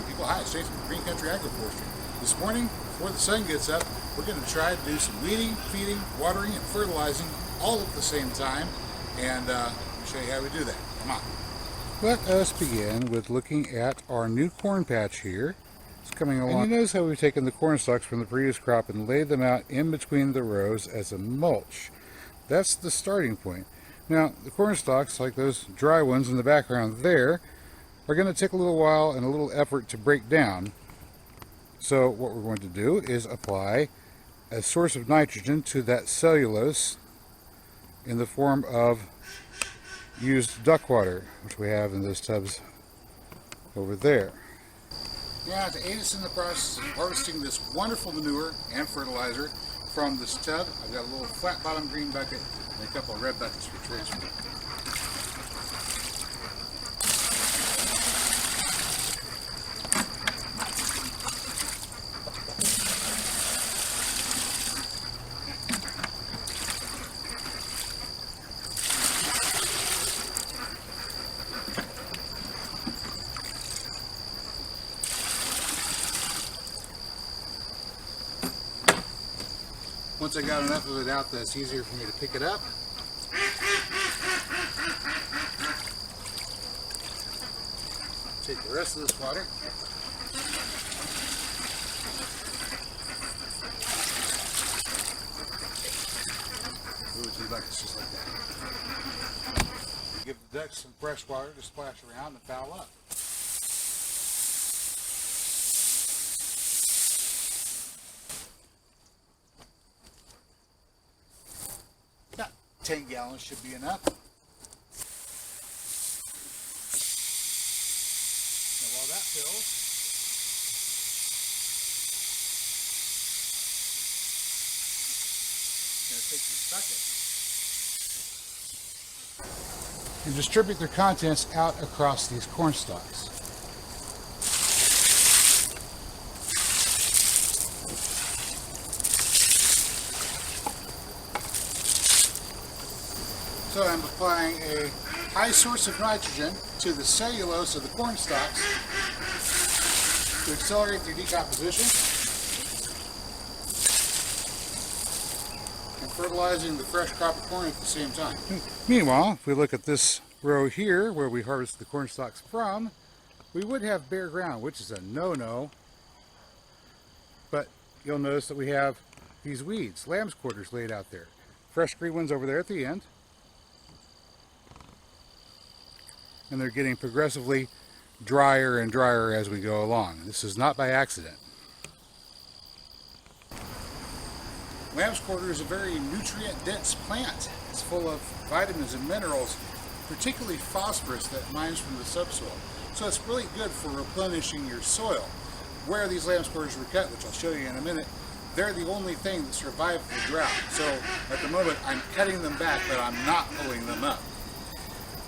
good people. Hi, it's Jason from Green Country Agroforestry. This morning, before the sun gets up, we're going to try to do some weeding, feeding, watering, and fertilizing all at the same time. And I'll show you how we do that. Come on. Let us begin with looking at our new corn patch here. It's coming along. And you notice how we've taken the corn stalks from the previous crop and laid them out in between the rows as a mulch. That's the starting point. Now, the corn stalks, like those dry ones in the background there, are going to take a little while and a little effort to break down. So what we're going to do is apply a source of nitrogen to that cellulose in the form of used duck water, which we have in those tubs over there. Now, to aid us in the process of harvesting this wonderful manure and fertilizer from this tub, I've got a little flat bottom green bucket and a couple of red buckets for transfer. Once I got enough of it out that it's easier for me to pick it up, take the rest of this water, move it to the buckets just like that. Give the ducks some fresh water to splash around and foul up. About 10 gallons should be enough. Now while that fills, I'm going to take these buckets and distribute their contents out across these corn stalks. So I'm applying a high source of nitrogen to the cellulose of the corn stalks to accelerate their decomposition, and fertilizing the fresh crop of corn at the same time. Meanwhile, if we look at this row here where we harvest the corn stalks from, we would have bare ground, which is a no-no. But you'll notice that we have these weeds, lamb's quarters, laid out there. Fresh green ones over there at the end. And they're getting progressively drier and drier as we go along. This is not by accident. Lamb's quarter is a very nutrient-dense plant. It's full of vitamins and minerals, particularly phosphorus that mines from the subsoil. So it's really good for replenishing your soil. Where these lamb's quarters were cut, which I'll show you in a minute, they're the only thing that survived the drought. So at the moment, I'm cutting them back, but I'm not pulling them up.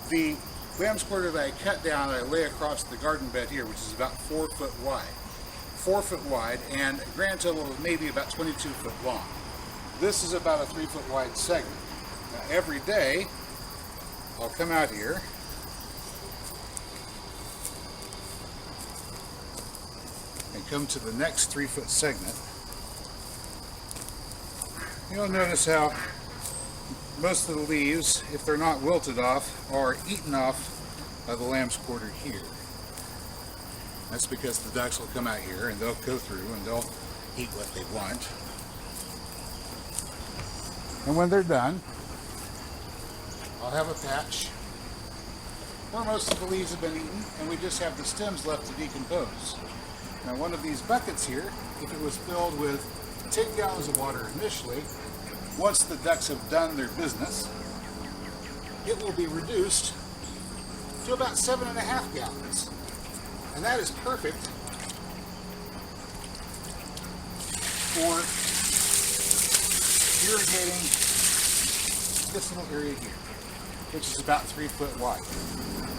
The lamb's quarter that I cut down, I lay across the garden bed here, which is about 4 foot wide. 4 foot wide, and a grand total of maybe about 22 foot long. This is about a 3 foot wide segment. Now every day, I'll come out here and come to the next 3 foot segment. You'll notice how most of the leaves, if they're not wilted off, are eaten off by the lamb's quarter here. That's because the ducks will come out here and they'll go through and they'll eat what they want. And when they're done, I'll have a patch where most of the leaves have been eaten and we just have the stems left to decompose. Now one of these buckets here, if it was filled with 10 gallons of water initially, once the ducks have done their business, it will be reduced to about 7.5 gallons. And that is perfect for irrigating this little area here, which is about 3 foot wide.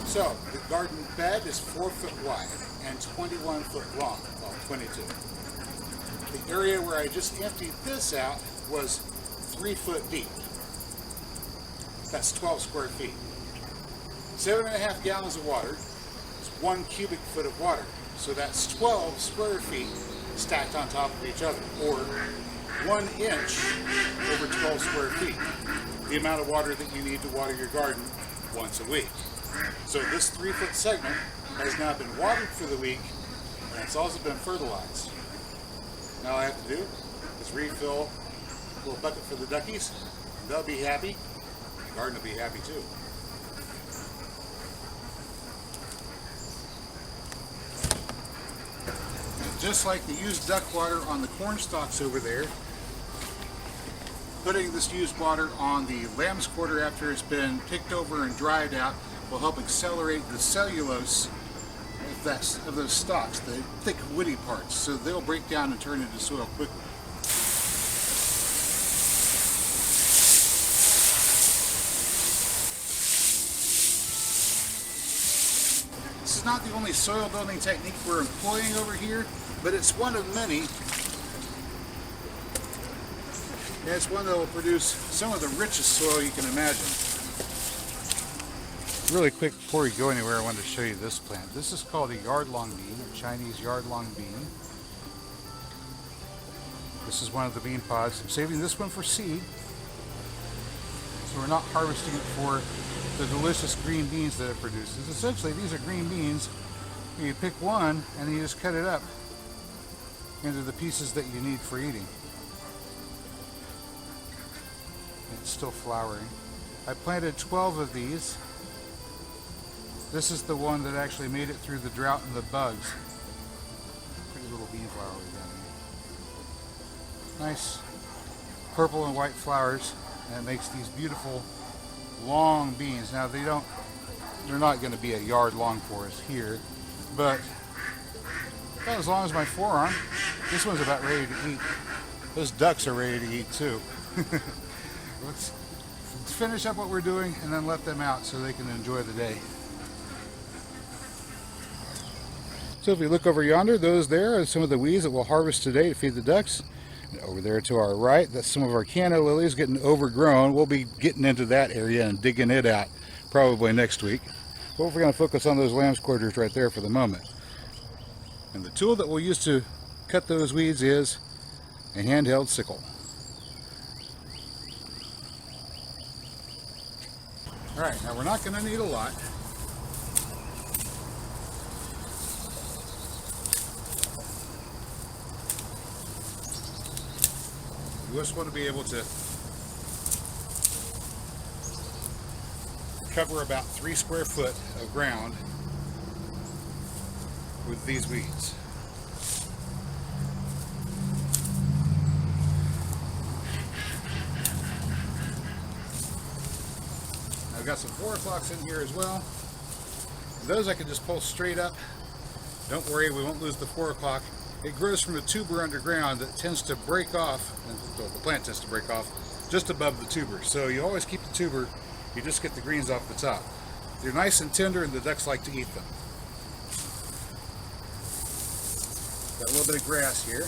So the garden bed is 4 foot wide and 21 foot long, well 22. The area where I just emptied this out was 3 foot deep. That's 12 square feet. 7.5 gallons of water is 1 cubic foot of water. So that's 12 square feet stacked on top of each other, or 1 inch over 12 square feet. The amount of water that you need to water your garden once a week. So this 3-foot segment has now been watered for the week, and it's also been fertilized. Now all I have to do is refill a little bucket for the duckies, and they'll be happy. The garden will be happy too. And just like the used duck water on the corn stalks over there, putting this used water on the lamb's quarter after it's been picked over and dried out will help accelerate the cellulose of those stalks, the thick woody parts, so they'll break down and turn into soil quickly. This is not the only soil building technique we're employing over here, but it's one of many. And it's one that will produce some of the richest soil you can imagine. Really quick, before we go anywhere, I wanted to show you this plant. This is called a yard-long bean, a Chinese yard-long bean. This is one of the bean pods. I'm saving this one for seed, so we're not harvesting it for the delicious green beans that it produces. Essentially, these are green beans. You pick one, and you just cut it up into the pieces that you need for eating. It's still flowering. I planted 12 of these. This is the one that actually made it through the drought and the bugs. Pretty little bean flowers down here. Nice purple and white flowers, and it makes these beautiful long beans. Now they're not going to be a yard long for us here, but about as long as my forearm. This one's about ready to eat. Those ducks are ready to eat too. Let's finish up what we're doing and then let them out so they can enjoy the day. So if we look over yonder, those there are some of the weeds that we'll harvest today to feed the ducks. And over there to our right, that's some of our canna lilies getting overgrown. We'll be getting into that area and digging it out probably next week. But we're going to focus on those lamb's quarters right there for the moment. And the tool that we'll use to cut those weeds is a handheld sickle. Alright, now we're not going to need a lot. We just want to be able to cover about 3 square foot of ground with these weeds. I've got some 4 o'clocks in here as well. Those I can just pull straight up. Don't worry, we won't lose the 4 o'clock. It grows from a tuber underground that tends to break off, and the plant tends to break off just above the tuber. So you always keep the tuber, you just get the greens off the top. They're nice and tender and the ducks like to eat them. Got a little bit of grass here.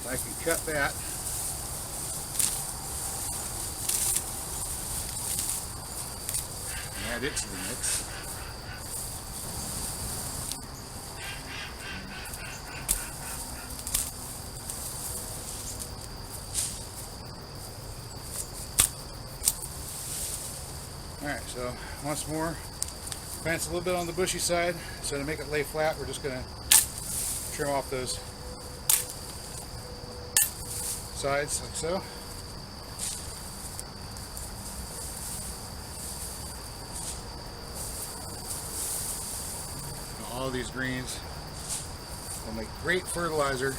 I can cut that. Add it to the mix. Alright, so once more, plant's a little bit on the bushy side, so to make it lay flat, we're just going to trim off those sides like so. All of these greens will make great fertilizer,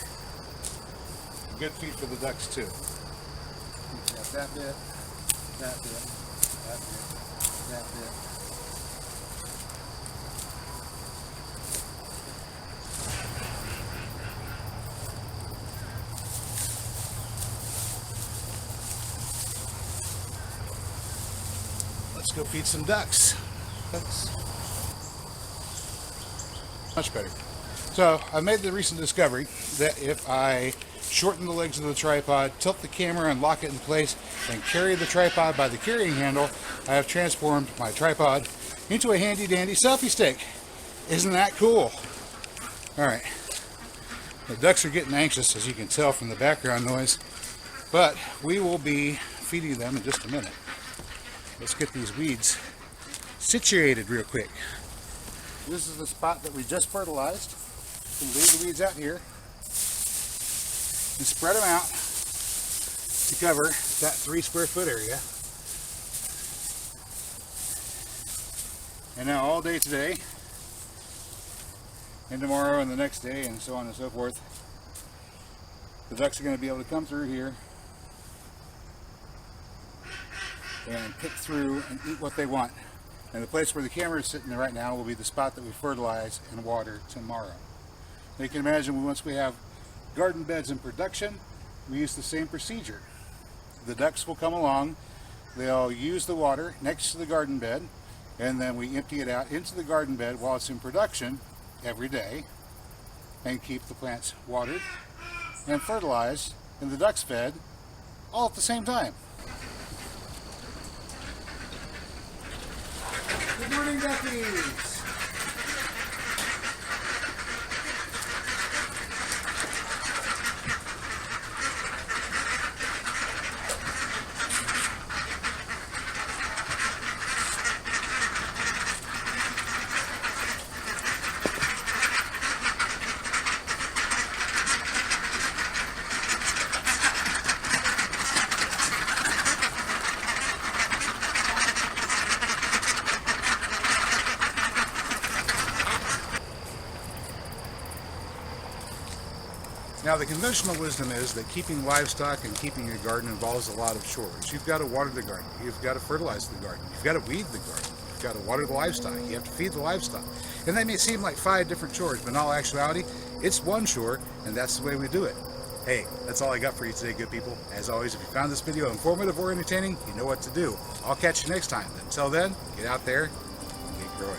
good feed for the ducks too. Got that bit, that bit, that bit, that bit. Let's go feed some ducks. Much better. So I made the recent discovery that if I shorten the legs of the tripod, tilt the camera and lock it in place, and carry the tripod by the carrying handle, I have transformed my tripod into a handy dandy selfie stick. Isn't that cool? Alright, the ducks are getting anxious, as you can tell from the background noise, but we will be feeding them in just a minute. Let's get these weeds situated real quick. This is the spot that we just fertilized. We'll leave the weeds out here and spread them out to cover that 3 square foot area. And now all day today, and tomorrow and the next day, and so on and so forth, the ducks are going to be able to come through here and pick through and eat what they want. And the place where the camera is sitting right now will be the spot that we fertilize and water tomorrow. You can imagine once we have garden beds in production, we use the same procedure. The ducks will come along, they'll use the water next to the garden bed, and then we empty it out into the garden bed while it's in production every day, and keep the plants watered and fertilized and the ducks fed all at the same time. Good morning, duckies! Now, the conventional wisdom is that keeping livestock and keeping your garden involves a lot of chores. You've got to water the garden, you've got to fertilize the garden, you've got to weed the garden, you've got to water the livestock, you have to feed the livestock. And that may seem like 5 different chores, but in all actuality, it's one chore, and that's the way we do it. Hey, that's all I got for you today, good people. As always, if you found this video informative or entertaining, you know what to do. I'll catch you next time. Until then, get out there and get growing.